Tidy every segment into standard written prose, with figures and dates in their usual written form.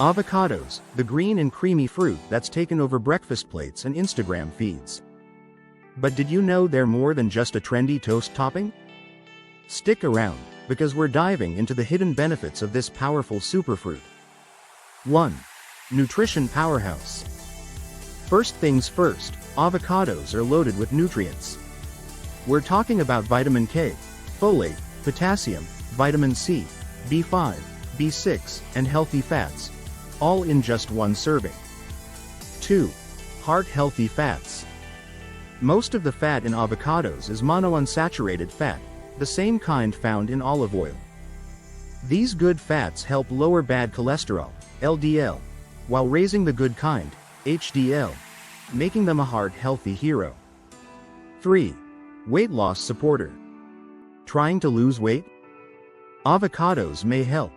Avocados, the green and creamy fruit that's taken over breakfast plates and Instagram feeds. But did you know they're more than just a trendy toast topping? Stick around, because we're diving into the hidden benefits of this powerful superfruit. 1. Nutrition powerhouse. First things first, avocados are loaded with nutrients. We're talking about vitamin K, folate, potassium, vitamin C, B5, B6, and healthy fats, all in just one serving. 2. Heart-healthy fats. Most of the fat in avocados is monounsaturated fat, the same kind found in olive oil. These good fats help lower bad cholesterol, LDL, while raising the good kind, HDL, making them a heart-healthy hero. 3. Weight loss supporter. Trying to lose weight? Avocados may help.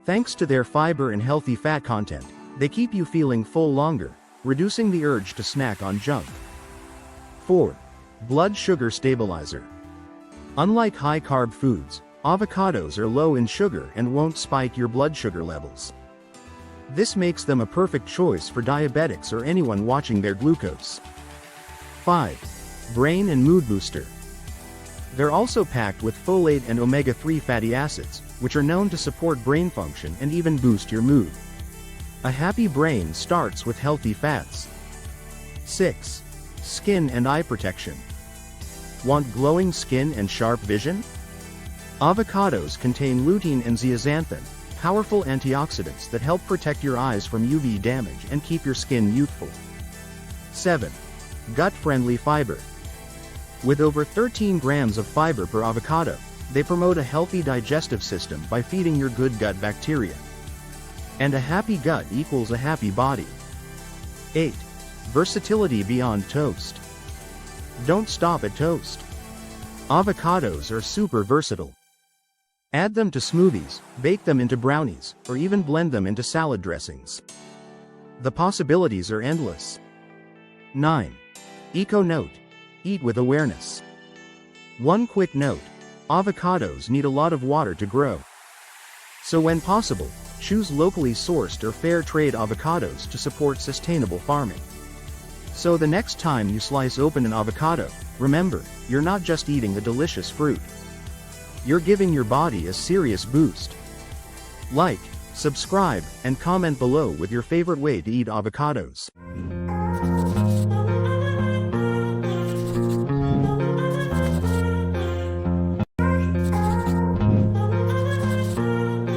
Thanks to their fiber and healthy fat content, they keep you feeling full longer, reducing the urge to snack on junk. 4. Blood sugar stabilizer. Unlike high-carb foods, avocados are low in sugar and won't spike your blood sugar levels. This makes them a perfect choice for diabetics or anyone watching their glucose. 5. Brain and mood booster. They're also packed with folate and omega-3 fatty acids, which are known to support brain function and even boost your mood. A happy brain starts with healthy fats. 6. Skin and eye protection. Want glowing skin and sharp vision? Avocados contain lutein and zeaxanthin, powerful antioxidants that help protect your eyes from UV damage and keep your skin youthful. 7. Gut-friendly fiber. With over 13 grams of fiber per avocado, they promote a healthy digestive system by feeding your good gut bacteria. And a happy gut equals a happy body. 8. Versatility beyond toast. Don't stop at toast. Avocados are super versatile. Add them to smoothies, bake them into brownies, or even blend them into salad dressings. The possibilities are endless. 9. Eco note. Eat with awareness. One quick note: avocados need a lot of water to grow. So when possible, choose locally sourced or fair trade avocados to support sustainable farming. So the next time you slice open an avocado, remember, you're not just eating a delicious fruit. You're giving your body a serious boost. Like, subscribe, and comment below with your favorite way to eat avocados.